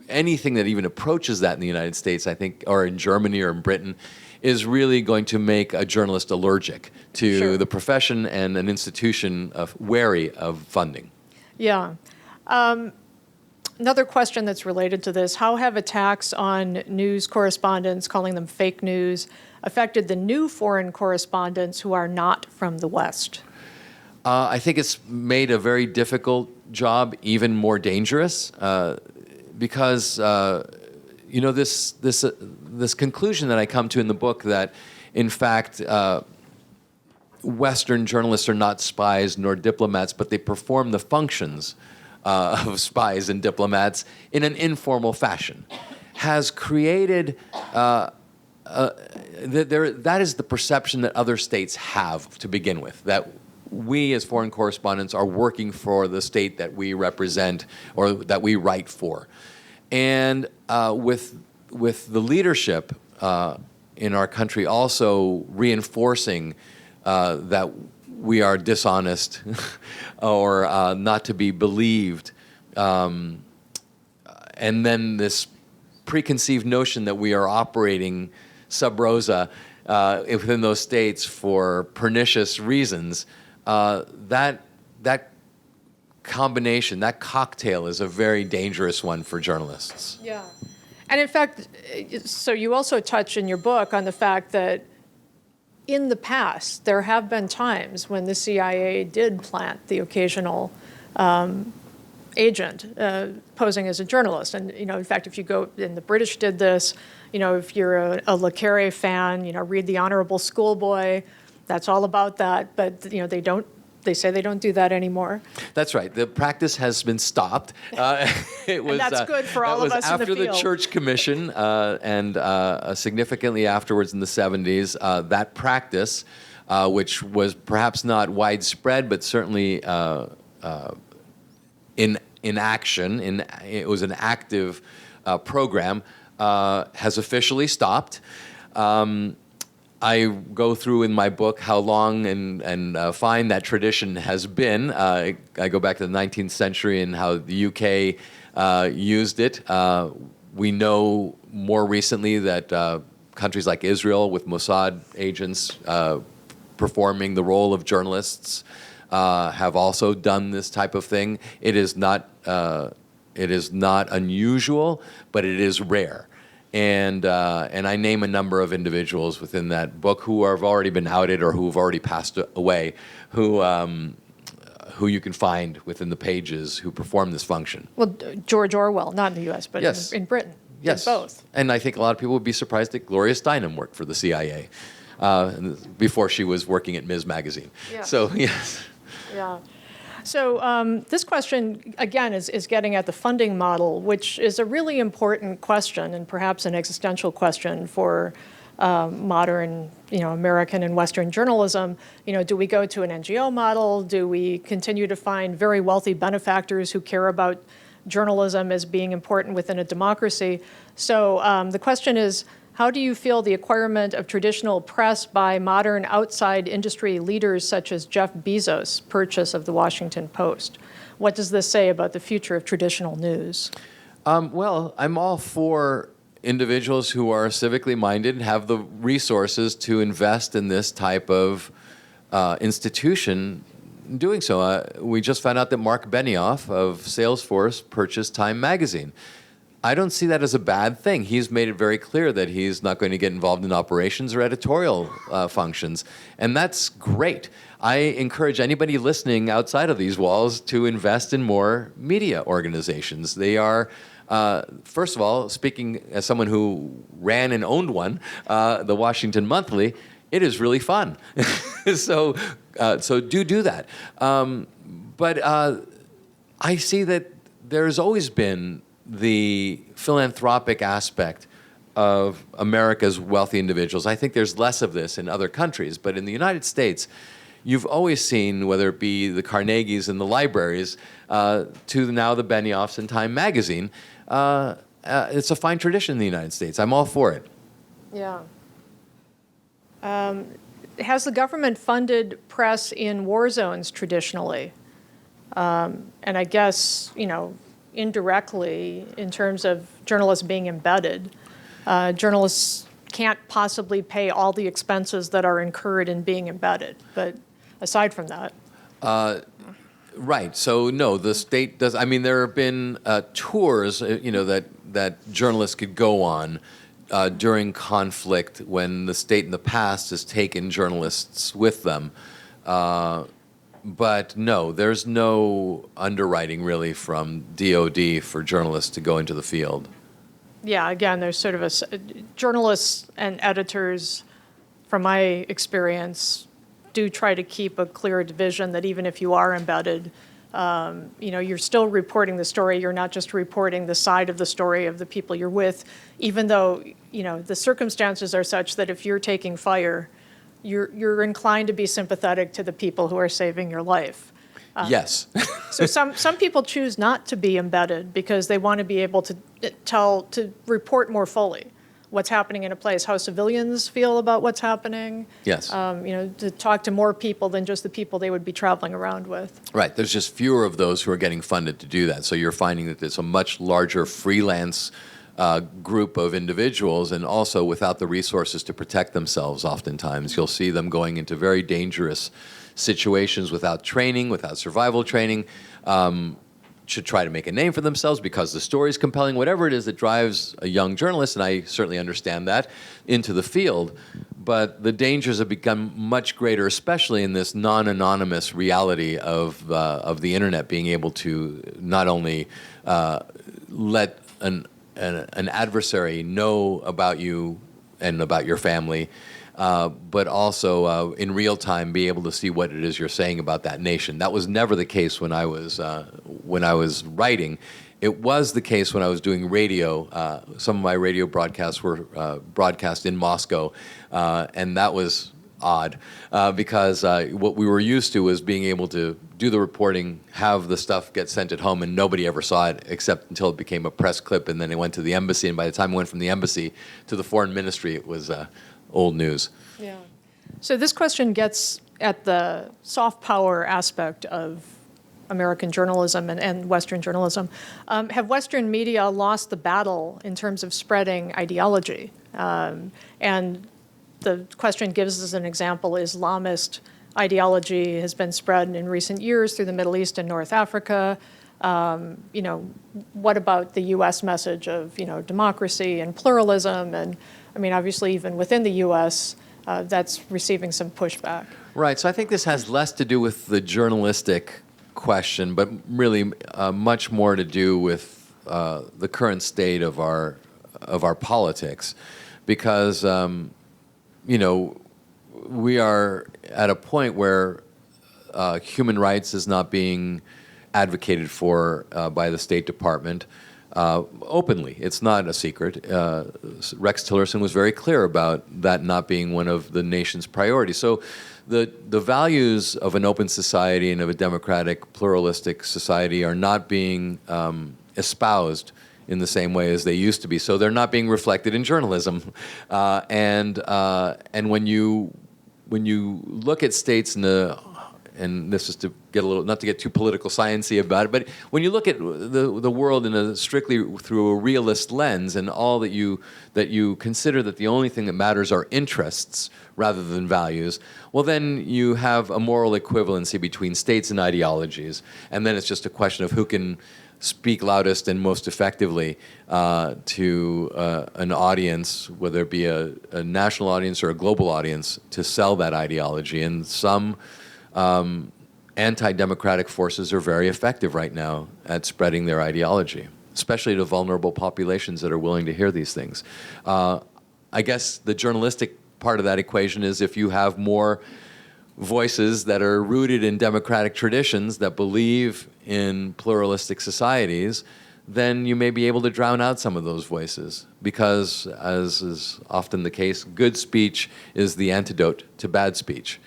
anything that even approaches that in the United States, I think, or in Germany or in Britain, is really going to make a journalist allergic to Sure. the profession and an institution wary of funding. Yeah. Another question that's related to this, how have attacks on news correspondents, calling them fake news, affected the new foreign correspondents who are not from the West? I think it's made a very difficult job even more dangerous because this conclusion that I come to in the book that, in fact, Western journalists are not spies nor diplomats, but they perform the functions of spies and diplomats in an informal fashion, has created that is the perception that other states have to begin with, that we as foreign correspondents are working for the state that we represent or that we write for. And with the leadership in our country also reinforcing that we are dishonest or not to be believed, and then this preconceived notion that we are operating sub rosa within those states for pernicious reasons, that combination, that cocktail is a very dangerous one for journalists. Yeah. And in fact, so you also touch in your book on the fact that in the past, there have been times when the CIA did plant the occasional agent posing as a journalist. And, in fact, if you go, and the British did this, if you're a Le Carre fan, read The Honorable Schoolboy, that's all about that. But, they say they don't do that anymore. That's right. The practice has been stopped. It was, and that's good for all of us in the field. After the Church Commission and significantly afterwards in the 70s, that practice, which was perhaps not widespread, but certainly in action, it was an active program, has officially stopped. I go through in my book how long and fine that tradition has been. I go back to the 19th century and how the UK used it. We know more recently that countries like Israel with Mossad agents performing the role of journalists have also done this type of thing. It is not unusual, but it is rare. And I name a number of individuals within that book who have already been outed or who have already passed away, who you can find within the pages who perform this function. Well, George Orwell, not in the U.S., but Yes. in Britain. Yes, did both. And I think a lot of people would be surprised that Gloria Steinem worked for the CIA before she was working at Ms. Magazine. Yeah. So yes. Yeah. So this question, again, is getting at the funding model, which is a really important question and perhaps an existential question for modern, American and Western journalism. Do we go to an NGO model? Do we continue to find very wealthy benefactors who care about journalism as being important within a democracy? So the question is, how do you feel the acquirement of traditional press by modern outside industry leaders such as Jeff Bezos' purchase of the Washington Post? What does this say about the future of traditional news? Well, I'm all for individuals who are civically minded and have the resources to invest in this type of institution doing so. We just found out that Mark Benioff of Salesforce purchased Time Magazine. I don't see that as a bad thing. He's made it very clear that he's not going to get involved in operations or editorial functions, and that's great. I encourage anybody listening outside of these walls to invest in more media organizations. They are, first of all, speaking as someone who ran and owned one, the Washington Monthly, it is really fun. So do that. But I see that there's always been the philanthropic aspect of America's wealthy individuals. I think there's less of this in other countries, but in the United States, you've always seen, whether it be the Carnegies and the libraries, to now the Benioffs and Time Magazine, it's a fine tradition in the United States. I'm all for it. Yeah. Has the government funded press in war zones traditionally? And I guess, indirectly, in terms of journalists being embedded, journalists can't possibly pay all the expenses that are incurred in being embedded. But aside from that. Right. So, no, the state does. I mean, there have been tours, that journalists could go on during conflict when the state in the past has taken journalists with them. But no, there's no underwriting really from DOD for journalists to go into the field. Yeah, again, there's sort of journalists and editors, from my experience, do try to keep a clear division that even if you are embedded, you're still reporting the story. You're not just reporting the side of the story of the people you're with, even though, the circumstances are such that if you're taking fire, you're inclined to be sympathetic to the people who are saving your life. Yes. So some people choose not to be embedded because they want to be able to report more fully what's happening in a place, how civilians feel about what's happening. Yes. To talk to more people than just the people they would be traveling around with. Right. There's just fewer of those who are getting funded to do that. So you're finding that there's a much larger freelance group of individuals, and also without the resources to protect themselves oftentimes. You'll see them going into very dangerous situations without training, without survival training, should try to make a name for themselves because the story is compelling, whatever it is that drives a young journalist, and I certainly understand that, into the field. But the dangers have become much greater, especially in this non-anonymous reality of the internet, being able to not only let an adversary know about you and about your family, but also in real time be able to see what it is you're saying about that nation. That was never the case when I was writing. It was the case when I was doing radio. Some of my radio broadcasts were broadcast in Moscow, and that was odd because what we were used to was being able to do the reporting, have the stuff get sent at home, and nobody ever saw it except until it became a press clip, and then it went to the embassy, and by the time it went from the embassy to the foreign ministry, it was old news. Yeah. So this question gets at the soft power aspect of American journalism and Western journalism. Have Western media lost the battle in terms of spreading ideology? And the question gives us an example: Islamist ideology has been spread in recent years through the Middle East and North Africa. What about the U.S. message of, democracy and pluralism? And I mean, obviously, even within the U.S., that's receiving some pushback. Right. So I think this has less to do with the journalistic question, but really much more to do with the current state of our politics, because we are at a point where human rights is not being advocated for by the State Department openly. It's not a secret. Rex Tillerson was very clear about that not being one of the nation's priorities. So the values of an open society and of a democratic, pluralistic society are not being espoused in the same way as they used to be. So they're not being reflected in journalism. And when you look at states and this is to get not to get too political sciencey about it, but when you look at the world in a strictly through a realist lens, and all that you consider that the only thing that matters are interests rather than values, well, then you have a moral equivalency between states and ideologies, and then it's just a question of who can speak loudest and most effectively to an audience, whether it be a national audience or a global audience, to sell that ideology. And some anti-democratic forces are very effective right now at spreading their ideology, especially to vulnerable populations that are willing to hear these things. I guess the journalistic part of that equation is if you have more voices that are rooted in democratic traditions that believe in pluralistic societies, then you may be able to drown out some of those voices, because, as is often the case, good speech is the antidote to bad speech.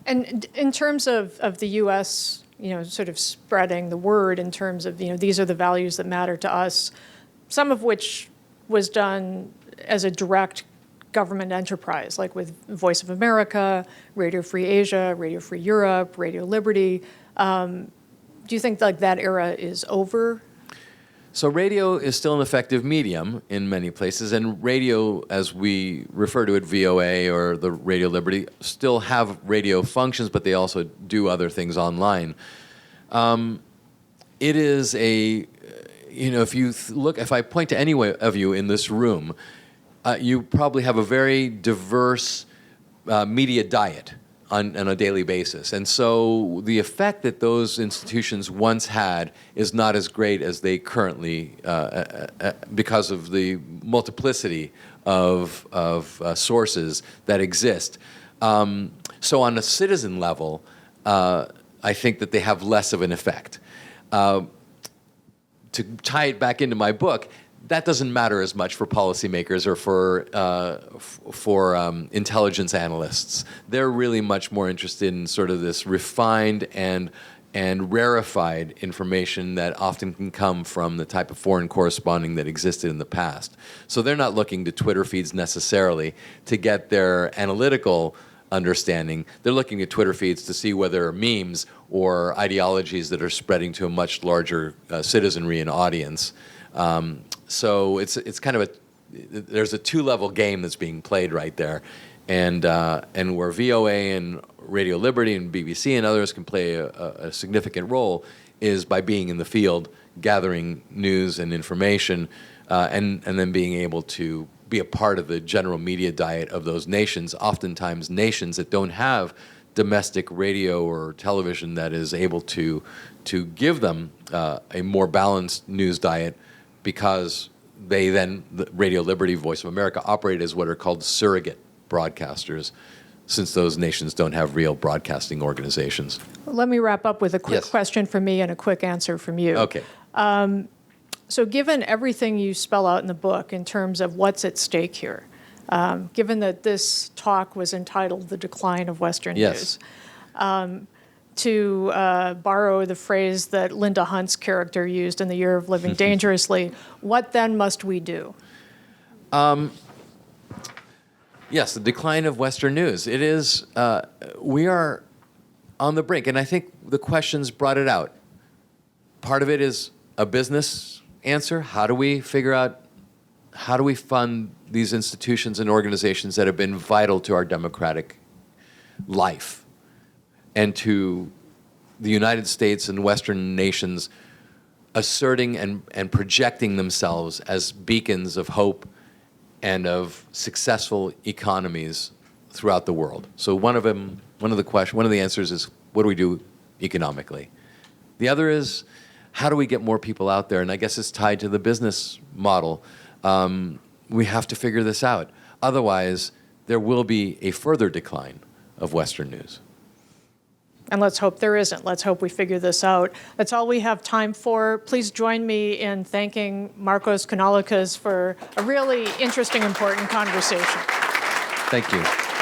And in terms of the U.S., sort of spreading the word in terms of, these are the values that matter to us, some of which was done as a direct government enterprise, like with Voice of America, Radio Free Asia, Radio Free Europe, Radio Liberty. Do you think that era is over? So radio is still an effective medium in many places, and radio, as we refer to it, VOA or the Radio Liberty, still have radio functions, but they also do other things online. It is if I point to any of you in this room, you probably have a very diverse media diet on a daily basis. And so the effect that those institutions once had is not as great as they currently, because of the multiplicity of sources that exist. So on a citizen level, I think that they have less of an effect. To tie it back into my book, that doesn't matter as much for policymakers or for intelligence analysts. They're really much more interested in sort of this refined and rarefied information that often can come from the type of foreign corresponding that existed in the past. So they're not looking to Twitter feeds necessarily to get their analytical understanding. They're looking at Twitter feeds to see whether memes or ideologies that are spreading to a much larger citizenry and audience. So it's kind of there's a two-level game that's being played right there, and where VOA and Radio Liberty and BBC and others can play a significant role is by being in the field, gathering news and information, and then being able to be a part of the general media diet of those nations, oftentimes nations that don't have domestic radio or television that is able to give them a more balanced news diet, because they then, Radio Liberty, Voice of America, operate as what are called surrogate broadcasters, since those nations don't have real broadcasting organizations. Let me wrap up with a quick Yes. question from me and a quick answer from you. Okay. So given everything you spell out in the book in terms of what's at stake here, given that this talk was entitled The Decline of Western Yes. News, to borrow the phrase that Linda Hunt's character used in The Year of Living Dangerously, what then must we do? Yes, the decline of Western news. It is, we are on the brink, and I think the questions brought it out. Part of it is a business answer. How do we fund these institutions and organizations that have been vital to our democratic life? and to the United States and Western nations asserting and projecting themselves as beacons of hope and of successful economies throughout the world. So one of the answers is, what do we do economically? The other is, how do we get more people out there? And I guess it's tied to the business model. We have to figure this out. Otherwise, there will be a further decline of Western news. And let's hope there isn't. Let's hope we figure this out. That's all we have time for. Please join me in thanking Markos Kounalakis for a really interesting, important conversation. Thank you.